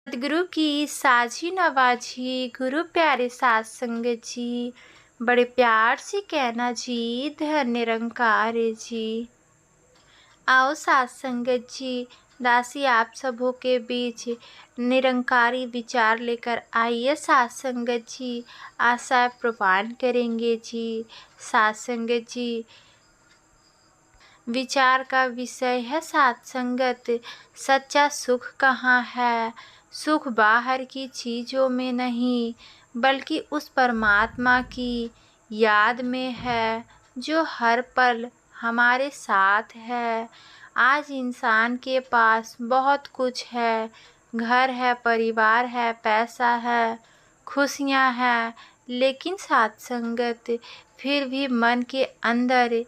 सतगुरु की साझी नवाजी गुरु प्यारे साध संगत जी, बड़े प्यार से कहना जी धन निरंकार जी। आओ साध संगत जी, दासी आप सबों के बीच निरंकारी विचार लेकर आइए साध संगत जी, आशा प्रवान करेंगे जी। साध संगत जी, विचार का विषय है साध संगत, सच्चा सुख कहाँ है। सुख बाहर की चीज़ों में नहीं बल्कि उस परमात्मा की याद में है जो हर पल हमारे साथ है। आज इंसान के पास बहुत कुछ है, घर है, परिवार है, पैसा है, खुशियाँ हैं, लेकिन साध संगत फिर भी मन के अंदर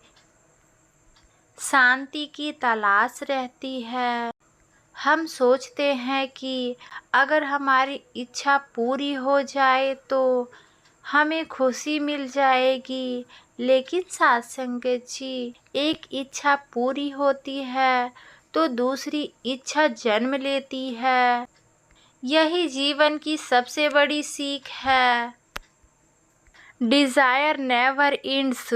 शांति की तलाश रहती है। हम सोचते हैं कि अगर हमारी इच्छा पूरी हो जाए तो हमें खुशी मिल जाएगी, लेकिन साध संगत जी, एक इच्छा पूरी होती है तो दूसरी इच्छा जन्म लेती है। यही जीवन की सबसे बड़ी सीख है। Desire never ends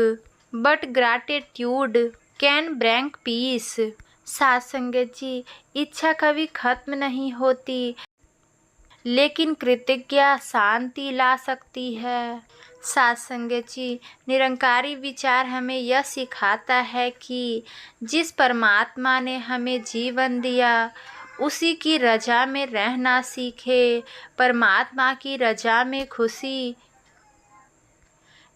but gratitude can bring peace. Sadh Sangat जी, इच्छा कभी खत्म नहीं होती, लेकिन कृतज्ञता शांति ला सकती है। साध संगत जी, निरंकारी विचार हमें यह सिखाता है कि जिस परमात्मा ने हमें जीवन दिया उसी की रजा में रहना सीखे। परमात्मा की रजा में खुशी।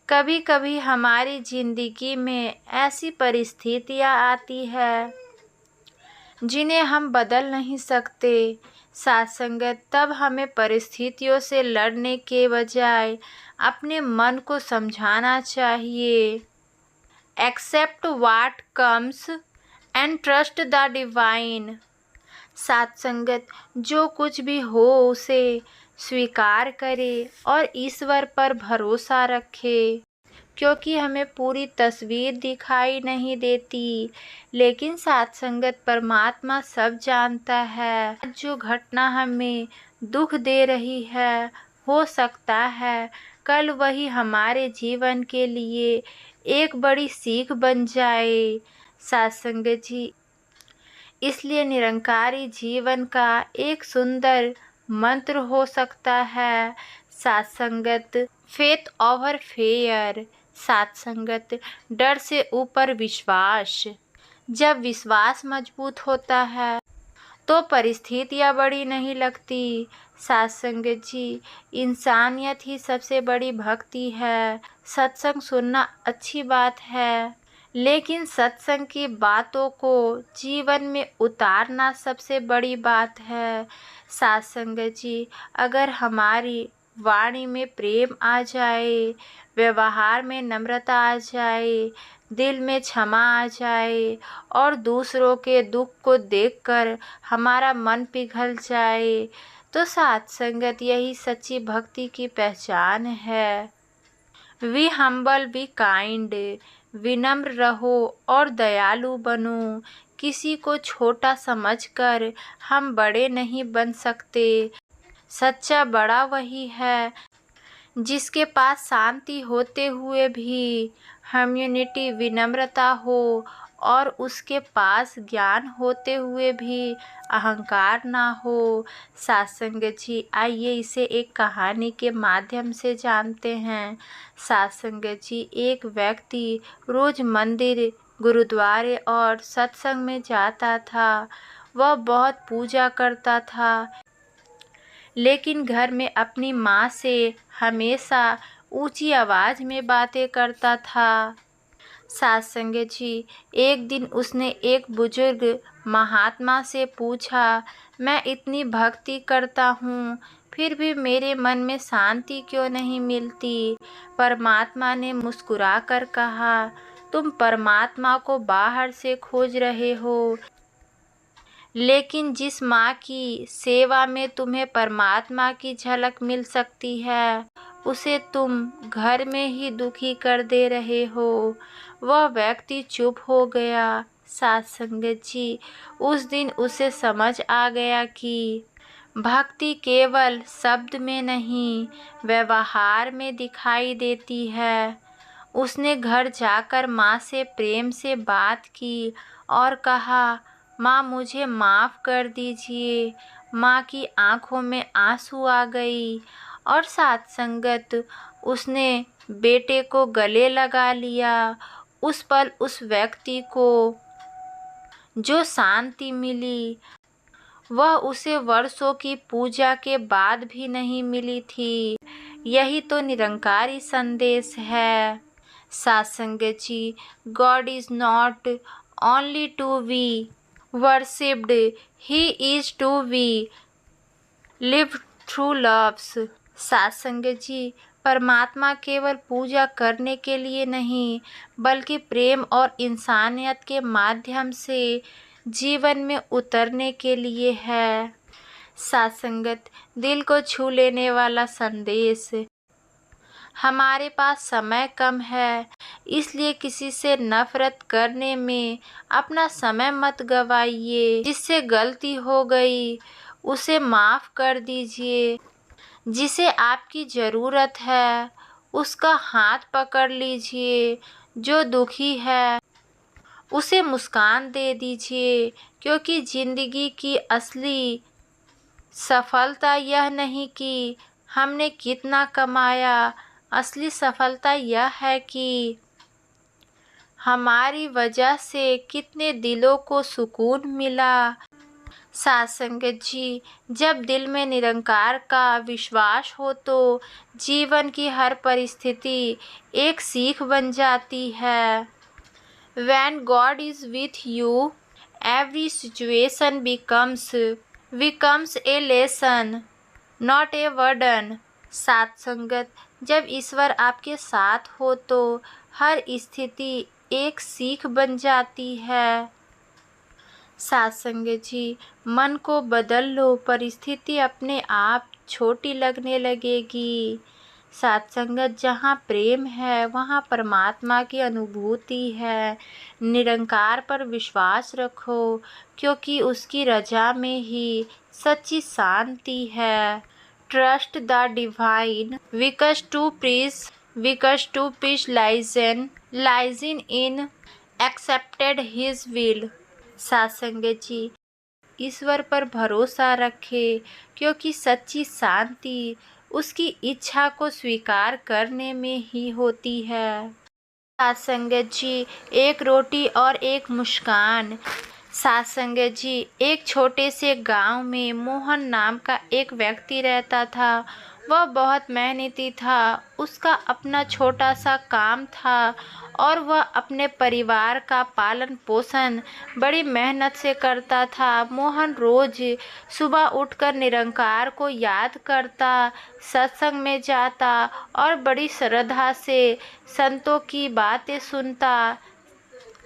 कभी कभी हमारी जिंदगी में ऐसी परिस्थितियाँ आती है जिन्हें हम बदल नहीं सकते। साध संगत, तब हमें परिस्थितियों से लड़ने के बजाय अपने मन को समझाना चाहिए। Accept what comes and trust the divine. Sadh Sangat, जो कुछ भी हो उसे स्वीकार करे और ईश्वर पर भरोसा रखे, क्योंकि हमें पूरी तस्वीर दिखाई नहीं देती, लेकिन साध संगत परमात्मा सब जानता है। जो घटना हमें दुख दे रही है, हो सकता है कल वही हमारे जीवन के लिए एक बड़ी सीख बन जाए। साध संगत जी, इसलिए निरंकारी जीवन का एक सुंदर मंत्र हो सकता है साध संगत, फेथ ओवर फेयर। साध संगत, डर से ऊपर विश्वास। जब विश्वास मजबूत होता है तो परिस्थितियाँ बड़ी नहीं लगती। साध संगत जी, इंसानियत ही सबसे बड़ी भक्ति है। सत्संग सुनना अच्छी बात है, लेकिन सत्संग की बातों को जीवन में उतारना सबसे बड़ी बात है। साध संगत जी, अगर हमारी वाणी में प्रेम आ जाए, व्यवहार में नम्रता आ जाए, दिल में क्षमा आ जाए और दूसरों के दुख को देखकर हमारा मन पिघल जाए, तो साध संगत यही सच्ची भक्ति की पहचान है। वी हम्बल, बी काइंड, विनम्र रहो और दयालु बनो। किसी को छोटा समझकर हम बड़े नहीं बन सकते। सच्चा बड़ा वही है जिसके पास शांति होते हुए भी ह्यूमैनिटी, विनम्रता हो, और उसके पास ज्ञान होते हुए भी अहंकार ना हो। साध संगत जी, आइए इसे एक कहानी के माध्यम से जानते हैं। साध संगत जी, एक व्यक्ति रोज मंदिर, गुरुद्वारे और सत्संग में जाता था। वह बहुत पूजा करता था, लेकिन घर में अपनी माँ से हमेशा ऊंची आवाज़ में बातें करता था। साध संगत जी, एक दिन उसने एक बुजुर्ग महात्मा से पूछा, मैं इतनी भक्ति करता हूँ फिर भी मेरे मन में शांति क्यों नहीं मिलती। परमात्मा ने मुस्कुरा कर कहा, तुम परमात्मा को बाहर से खोज रहे हो, लेकिन जिस माँ की सेवा में तुम्हें परमात्मा की झलक मिल सकती है, उसे तुम घर में ही दुखी कर दे रहे हो। वह व्यक्ति चुप हो गया। साध संगत जी, उस दिन उसे समझ आ गया कि भक्ति केवल शब्द में नहीं, व्यवहार में दिखाई देती है। उसने घर जाकर माँ से प्रेम से बात की और कहा, माँ मुझे माफ़ कर दीजिए। माँ की आंखों में आंसू आ गई और साथ संगत उसने बेटे को गले लगा लिया। उस पल उस व्यक्ति को जो शांति मिली वह उसे वर्षों की पूजा के बाद भी नहीं मिली थी। यही तो निरंकारी संदेश है। सात्संगत जी, God is not only to be worshipped, he is to be lived through loves। सात्संगत जी, परमात्मा केवल पूजा करने के लिए नहीं बल्कि प्रेम और इंसानियत के माध्यम से जीवन में उतरने के लिए है। सात्संगत, दिल को छू लेने वाला संदेश। हमारे पास समय कम है, इसलिए किसी से नफरत करने में अपना समय मत गवाइए। जिससे गलती हो गई उसे माफ़ कर दीजिए। जिसे आपकी ज़रूरत है उसका हाथ पकड़ लीजिए। जो दुखी है उसे मुस्कान दे दीजिए, क्योंकि ज़िंदगी की असली सफलता यह नहीं कि हमने कितना कमाया, असली सफलता यह है कि हमारी वजह से कितने दिलों को सुकून मिला। सात्संगत जी, जब दिल में निरंकार का विश्वास हो तो जीवन की हर परिस्थिति एक सीख बन जाती है। When God is with you, every situation becomes a lesson, not a burden। सात्संगत, जब ईश्वर आपके साथ हो तो हर स्थिति एक सीख बन जाती है। सात्संगत जी, मन को बदल लो, परिस्थिति अपने आप छोटी लगने लगेगी। सात्संगत, जहाँ प्रेम है वहाँ परमात्मा की अनुभूति है। निरंकार पर विश्वास रखो, क्योंकि उसकी रजा में ही सच्ची शांति है। Trust the divine because true peace lies in accepted his will. सात्संगत जी, ईश्वर पर भरोसा रखें, क्योंकि सच्ची शांति उसकी इच्छा को स्वीकार करने में ही होती है। सात्संगत जी, एक रोटी और एक मुस्कान। सात्संगत जी, एक छोटे से गांव में मोहन नाम का एक व्यक्ति रहता था। वह बहुत मेहनती था। उसका अपना छोटा सा काम था और वह अपने परिवार का पालन पोषण बड़ी मेहनत से करता था। मोहन रोज सुबह उठकर निरंकार को याद करता, सत्संग में जाता और बड़ी श्रद्धा से संतों की बातें सुनता।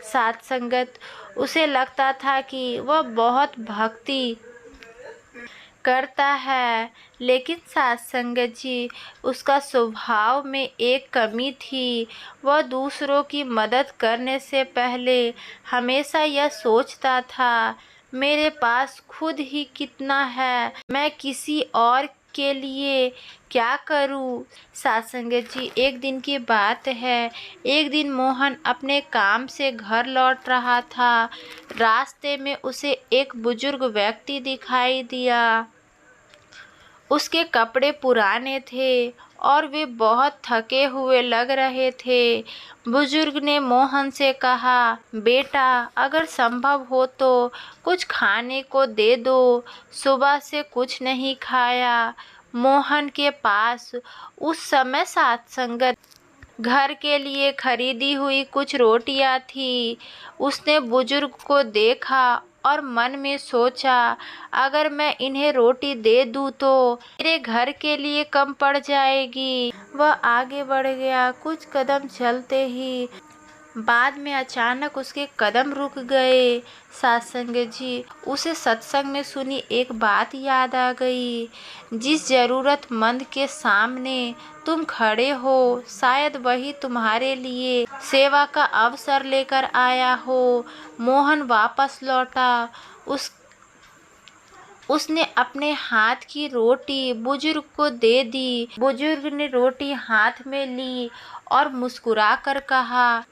सात्संगत, उसे लगता था कि वह बहुत भक्ति करता है, लेकिन सात्संगत जी, उसका स्वभाव में एक कमी थी। वह दूसरों की मदद करने से पहले हमेशा यह सोचता था, मेरे पास खुद ही कितना है, मैं किसी और के लिए क्या करूं। सात्संगत जी, एक दिन की बात है। एक दिन मोहन अपने काम से घर लौट रहा था। रास्ते में उसे एक बुजुर्ग व्यक्ति दिखाई दिया। उसके कपड़े पुराने थे और वे बहुत थके हुए लग रहे थे। बुजुर्ग ने मोहन से कहा, बेटा, अगर संभव हो तो कुछ खाने को दे दो, सुबह से कुछ नहीं खाया। मोहन के पास उस समय सात्संगत घर के लिए खरीदी हुई कुछ रोटियां थी। उसने बुजुर्ग को देखा और मन में सोचा, अगर मैं इन्हें रोटी दे दूं तो मेरे घर के लिए कम पड़ जाएगी। वह आगे बढ़ गया। कुछ कदम चलते ही बाद में अचानक उसके कदम रुक गए। सात्संगत जी, उसे सत्संग में सुनी एक बात याद आ गई। जिस जरूरतमंद के सामने तुम खड़े हो, शायद वही तुम्हारे लिए सेवा का अवसर लेकर आया हो। मोहन वापस लौटा। उसने अपने हाथ की रोटी बुजुर्ग को दे दी। बुजुर्ग ने रोटी हाथ में ली और मुस्कुरा कर कहा,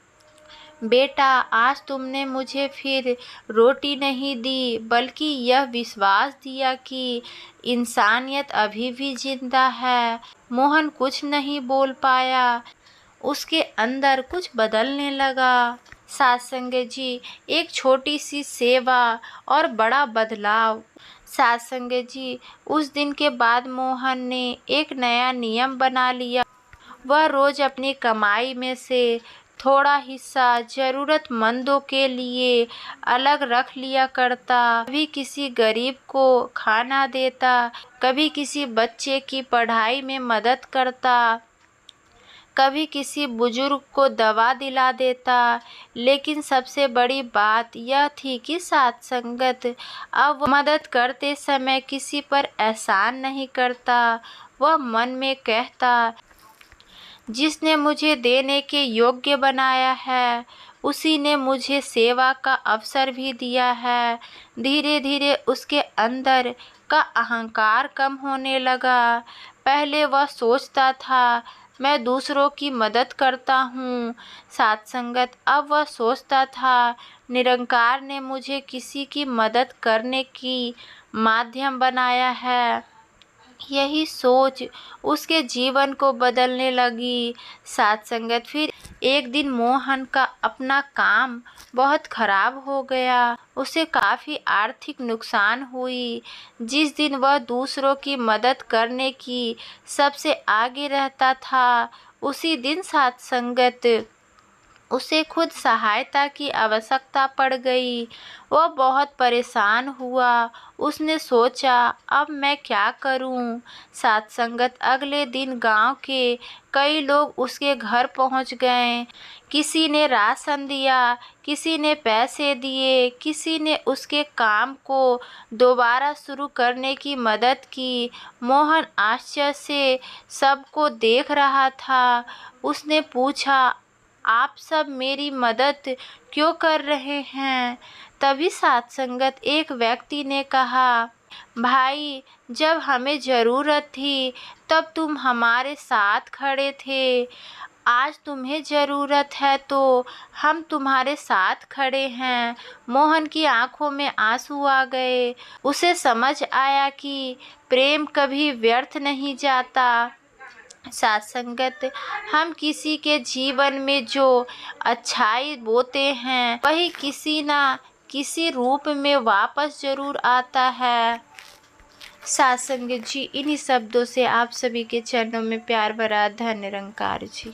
बेटा, आज तुमने मुझे फिर रोटी नहीं दी, बल्कि यह विश्वास दिया कि इंसानियत अभी भी जिंदा है। मोहन कुछ नहीं बोल पाया। उसके अंदर कुछ बदलने लगा। साथ संगत जी, एक छोटी सी सेवा और बड़ा बदलाव। साथ संगत जी, उस दिन के बाद मोहन ने एक नया नियम बना लिया। वह रोज अपनी कमाई में से थोड़ा हिस्सा जरूरतमंदों के लिए अलग रख लिया करता। कभी किसी गरीब को खाना देता, कभी किसी बच्चे की पढ़ाई में मदद करता, कभी किसी बुजुर्ग को दवा दिला देता। लेकिन सबसे बड़ी बात यह थी कि साथ संगत अब वह मदद करते समय किसी पर एहसान नहीं करता। वह मन में कहता, जिसने मुझे देने के योग्य बनाया है, उसी ने मुझे सेवा का अवसर भी दिया है। धीरे धीरे उसके अंदर का अहंकार कम होने लगा। पहले वह सोचता था, मैं दूसरों की मदद करता हूँ। साथ संगत, अब वह सोचता था, निरंकार ने मुझे किसी की मदद करने की माध्यम बनाया है। यही सोच उसके जीवन को बदलने लगी। साथ संगत, फिर एक दिन मोहन का अपना काम बहुत खराब हो गया। उसे काफ़ी आर्थिक नुकसान हुई। जिस दिन वह दूसरों की मदद करने की सबसे आगे रहता था, उसी दिन साथ संगत उसे खुद सहायता की आवश्यकता पड़ गई। वह बहुत परेशान हुआ। उसने सोचा, अब मैं क्या करूं? साथ संगत, अगले दिन गांव के कई लोग उसके घर पहुंच गए। किसी ने राशन दिया, किसी ने पैसे दिए, किसी ने उसके काम को दोबारा शुरू करने की मदद की। मोहन आश्चर्य से सबको देख रहा था। उसने पूछा, आप सब मेरी मदद क्यों कर रहे हैं? तभी साथ संगत एक व्यक्ति ने कहा, भाई, जब हमें ज़रूरत थी तब तुम हमारे साथ खड़े थे। आज तुम्हें ज़रूरत है तो हम तुम्हारे साथ खड़े हैं। मोहन की आंखों में आंसू आ गए। उसे समझ आया कि प्रेम कभी व्यर्थ नहीं जाता। साथ संगत, हम किसी के जीवन में जो अच्छाई बोते हैं, वही किसी ना किसी रूप में वापस जरूर आता है। साथ संगत जी, इन्हीं शब्दों से आप सभी के चरणों में प्यार भरा धन्य निरंकार जी।